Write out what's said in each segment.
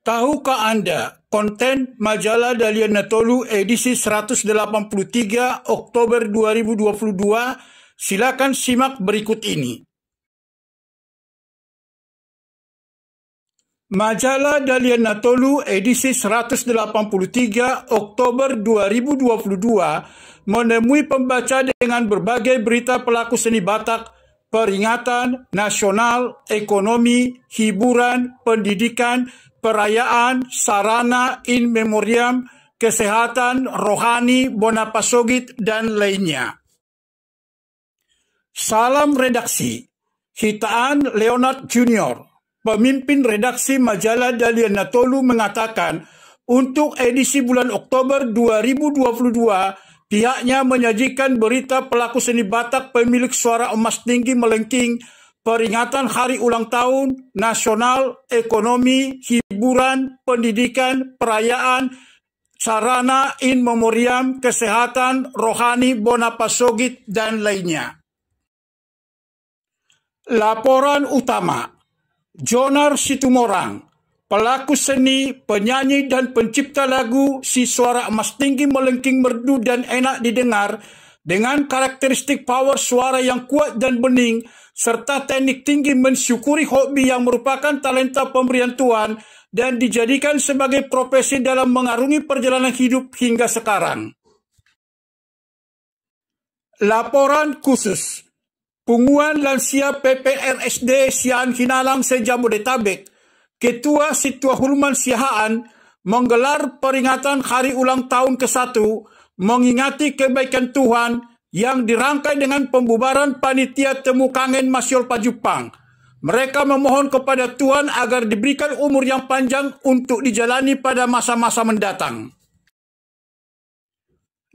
Tahukah Anda konten majalah Dahlia Natolu edisi 183 Oktober 2022? Silakan simak berikut ini. Majalah Dahlia Natolu edisi 183 Oktober 2022 menemui pembaca dengan berbagai berita pelaku seni Batak, peringatan nasional, ekonomi, hiburan, pendidikan, perayaan, sarana, in memoriam, kesehatan, rohani, Bonapasogit, dan lainnya. Salam redaksi. Hitaan Leonard Junior, pemimpin redaksi majalah Dahlia Natolu, mengatakan untuk edisi bulan Oktober 2022, pihaknya menyajikan berita pelaku seni Batak pemilik suara emas tinggi melengking, peringatan hari ulang tahun, nasional, ekonomi, hiburan, pendidikan, perayaan, sarana, in memoriam, kesehatan, rohani, Bonapasogit, dan lainnya. Laporan utama. Jonar Situmorang, pelaku seni, penyanyi, dan pencipta lagu si suara emas tinggi melengking merdu dan enak didengar, dengan karakteristik power suara yang kuat dan bening, serta teknik tinggi, mensyukuri hobi yang merupakan talenta pemberian Tuhan dan dijadikan sebagai profesi dalam mengarungi perjalanan hidup hingga sekarang. Laporan khusus. Punguan Lansia PPRSD Siaan Hinalang se-Jabodetabek, Ketua Situa Hulman Siahaan, menggelar peringatan hari ulang tahun ke-1 mengingati kebaikan Tuhan yang dirangkai dengan pembubaran panitia temu kangen Masyol Pajupang. Mereka memohon kepada Tuhan agar diberikan umur yang panjang untuk dijalani pada masa-masa mendatang.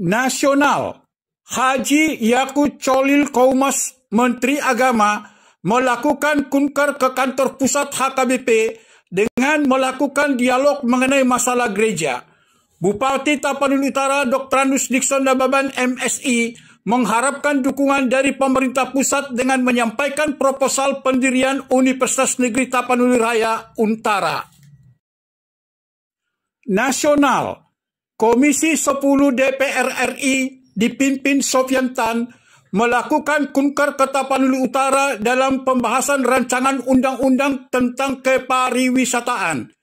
Nasional. Haji Yakut Cholil Koumas, Menteri Agama, melakukan kunker ke kantor pusat HKBP dengan melakukan dialog mengenai masalah gereja. Bupati Tapanuli Utara Dr. Andus Nixon Nababan MSI mengharapkan dukungan dari pemerintah pusat dengan menyampaikan proposal pendirian Universitas Negeri Tapanuli Raya Untara. Nasional. Komisi 10 DPR RI dipimpin Sofyan Tan melakukan kunker ke Tapanuli Utara dalam pembahasan rancangan undang-undang tentang kepariwisataan.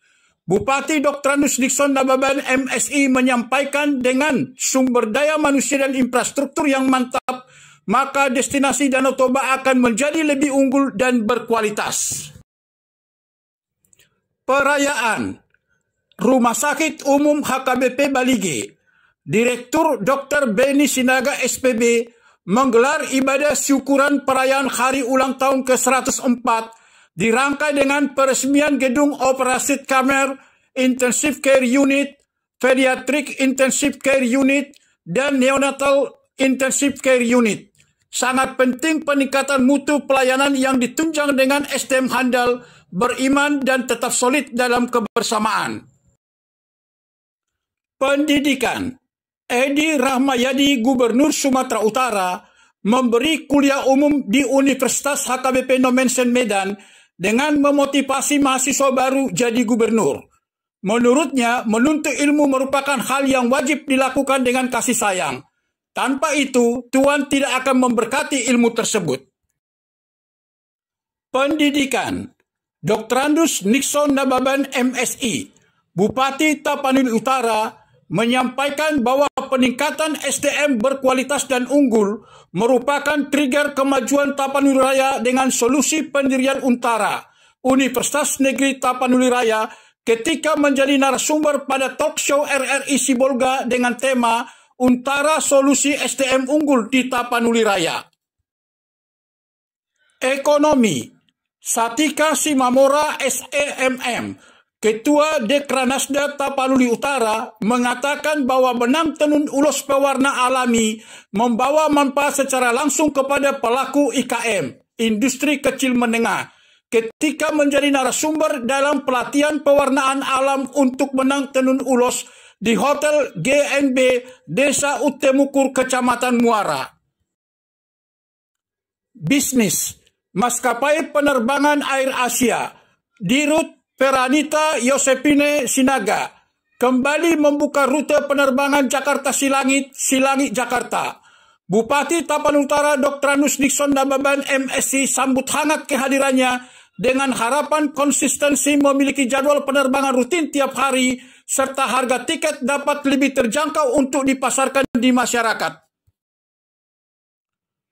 Bupati Dr. Andus Nixon Nababan MSI menyampaikan dengan sumber daya manusia dan infrastruktur yang mantap, maka destinasi Danau Toba akan menjadi lebih unggul dan berkualitas. Perayaan. Rumah Sakit Umum HKBP Balige, Direktur Dr. Beni Sinaga SPB menggelar ibadah syukuran perayaan hari ulang tahun ke-104 dirangkai dengan peresmian gedung operasi kamar, intensive care unit, pediatric intensive care unit, dan neonatal intensive care unit. Sangat penting peningkatan mutu pelayanan yang ditunjang dengan SDM handal, beriman, dan tetap solid dalam kebersamaan. Pendidikan. Edi Rahmayadi, Gubernur Sumatera Utara, memberi kuliah umum di Universitas HKBP Nomensen Medan dengan memotivasi mahasiswa baru jadi gubernur. Menurutnya, menuntut ilmu merupakan hal yang wajib dilakukan dengan kasih sayang. Tanpa itu, Tuhan tidak akan memberkati ilmu tersebut. Pendidikan. Dr. Andus Nixon Nababan MSI, Bupati Tapanuli Utara, menyampaikan bahwa peningkatan SDM berkualitas dan unggul merupakan trigger kemajuan Tapanuli Raya dengan solusi pendirian Untara, Universitas Negeri Tapanuli Raya, ketika menjadi narasumber pada talk show RRI Sibolga dengan tema Untara Solusi SDM Unggul di Tapanuli Raya. Ekonomi. Satika Simamora SEMM, Ketua Dekranasda Tapanuli Utara, mengatakan bahwa benang tenun ulos pewarna alami membawa manfaat secara langsung kepada pelaku IKM, industri kecil menengah, ketika menjadi narasumber dalam pelatihan pewarnaan alam untuk benang tenun ulos di Hotel GNB Desa Utemukur, Kecamatan Muara. Bisnis. Maskapai Penerbangan Air Asia, Dirut Feranita Yosepine Sinaga kembali membuka rute penerbangan Jakarta Silangit, Silangit Jakarta. Bupati Tapanuli Utara Dr. Anus Nixon Nababan MSI sambut hangat kehadirannya dengan harapan konsistensi memiliki jadwal penerbangan rutin tiap hari serta harga tiket dapat lebih terjangkau untuk dipasarkan di masyarakat.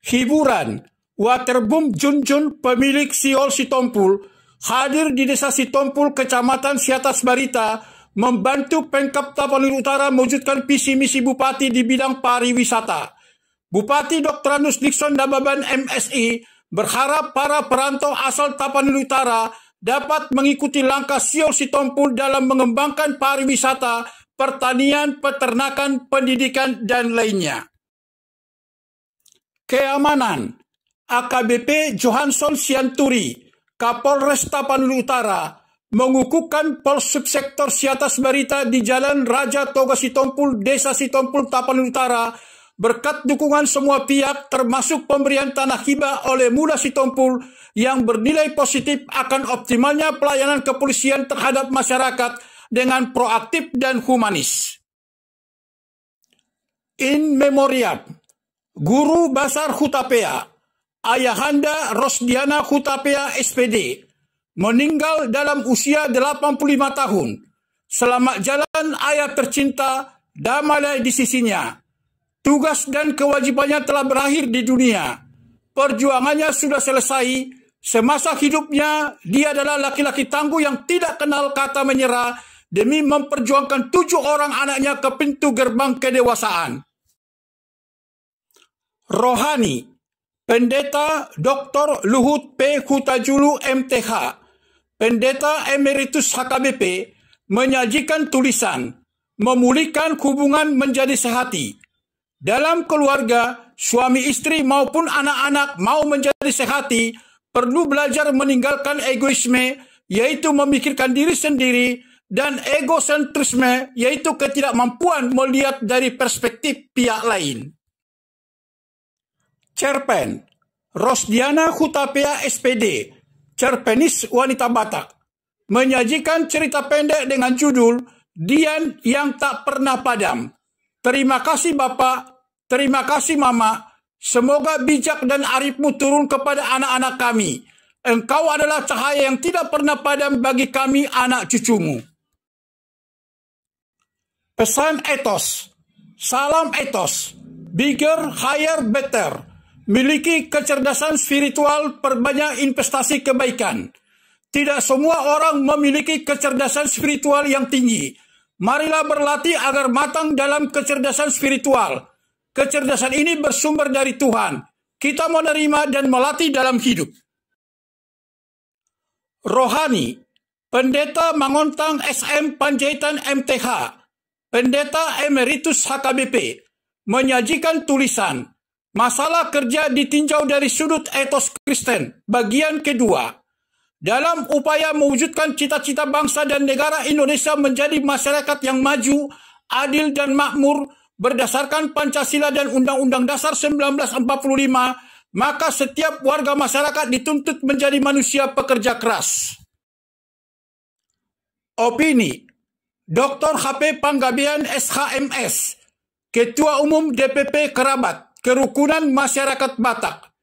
Hiburan, Waterboom Junjun pemilik Siol Sitompul hadir di Desa Sitompul, Kecamatan Siatas Barita, membantu Pemkab Tapanuli Utara mewujudkan visi misi Bupati di bidang pariwisata. Bupati Dr. Anus Nixon Nababan MSI berharap para perantau asal Tapanuli Utara dapat mengikuti langkah Siol Sitompul dalam mengembangkan pariwisata, pertanian, peternakan, pendidikan, dan lainnya. Keamanan, AKBP Johansson Sianturi, Kapolres Tapanuli Utara, mengukuhkan Polsubsektor Siatas Barita di Jalan Raja Toga Sitompul, Desa Sitompul, Tapanuli Utara, berkat dukungan semua pihak termasuk pemberian tanah hibah oleh Muda Sitompul yang bernilai positif akan optimalnya pelayanan kepolisian terhadap masyarakat dengan proaktif dan humanis. In Memoriam, Guru Besar Hutapea, Ayahanda Rosdiana Hutapea SPD, meninggal dalam usia 85 tahun. Selamat jalan ayah tercinta, damai di sisinya. Tugas dan kewajibannya telah berakhir di dunia. Perjuangannya sudah selesai. Semasa hidupnya, dia adalah laki-laki tangguh yang tidak kenal kata menyerah demi memperjuangkan 7 orang anaknya ke pintu gerbang kedewasaan. Rohani, Pendeta Dr. Luhut P. Hutajulu MTH, Pendeta Emeritus HKBP, menyajikan tulisan memulihkan hubungan menjadi sehati. Dalam keluarga, suami istri maupun anak-anak mau menjadi sehati, perlu belajar meninggalkan egoisme, yaitu memikirkan diri sendiri, dan egosentrisme, yaitu ketidakmampuan melihat dari perspektif pihak lain. Cerpen, Rosdiana Hutapea SPD, cerpenis wanita Batak, menyajikan cerita pendek dengan judul Dian yang Tak Pernah Padam. Terima kasih Bapak, terima kasih Mama, semoga bijak dan arifmu turun kepada anak-anak kami. Engkau adalah cahaya yang tidak pernah padam bagi kami anak cucumu. Pesan etos, salam etos, bigger, higher, better. Miliki kecerdasan spiritual, perbanyak investasi kebaikan. Tidak semua orang memiliki kecerdasan spiritual yang tinggi. Marilah berlatih agar matang dalam kecerdasan spiritual. Kecerdasan ini bersumber dari Tuhan. Kita menerima dan melatih dalam hidup. Rohani, Pendeta Mangontang SM Panjaitan MTH, Pendeta Emeritus HKBP, menyajikan tulisan Masalah kerja ditinjau dari sudut etos Kristen, bagian kedua. Dalam upaya mewujudkan cita-cita bangsa dan negara Indonesia menjadi masyarakat yang maju, adil dan makmur, berdasarkan Pancasila dan Undang-Undang Dasar 1945, maka setiap warga masyarakat dituntut menjadi manusia pekerja keras. Opini, Dr. HP Panggabean SHMS, Ketua Umum DPP Kerabat, Kerukunan Masyarakat Batak,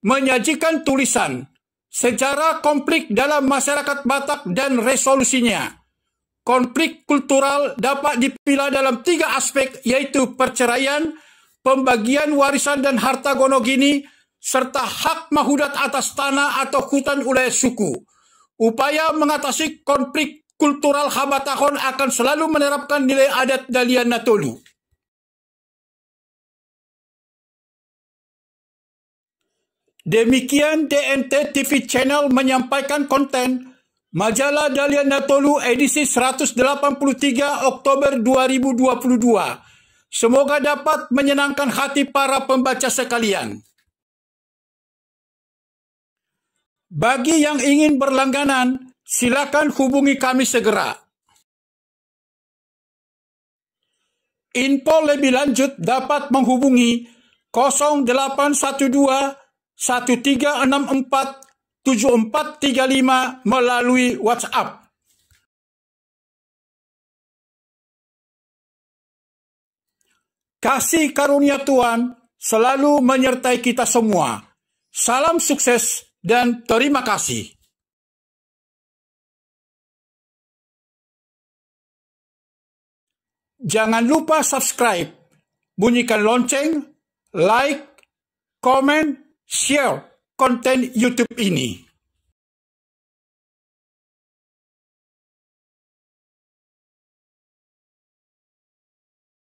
menyajikan tulisan Sejarah Konflik dalam Masyarakat Batak dan Resolusinya. Konflik kultural dapat dipilah dalam 3 aspek, yaitu perceraian, pembagian warisan dan harta gonogini, serta hak mahudat atas tanah atau hutan wilayah suku. Upaya mengatasi konflik kultural Habatahon akan selalu menerapkan nilai adat Dalian Natolu. Demikian DNT TV Channel menyampaikan konten Majalah Dalian Natolu edisi 183 Oktober 2022. Semoga dapat menyenangkan hati para pembaca sekalian. Bagi yang ingin berlangganan, silakan hubungi kami segera. Info lebih lanjut dapat menghubungi 0812 1364 7435 melalui WhatsApp. Kasih karunia Tuhan selalu menyertai kita semua. Salam sukses dan terima kasih. Jangan lupa subscribe, bunyikan lonceng, like, komen, share konten YouTube ini.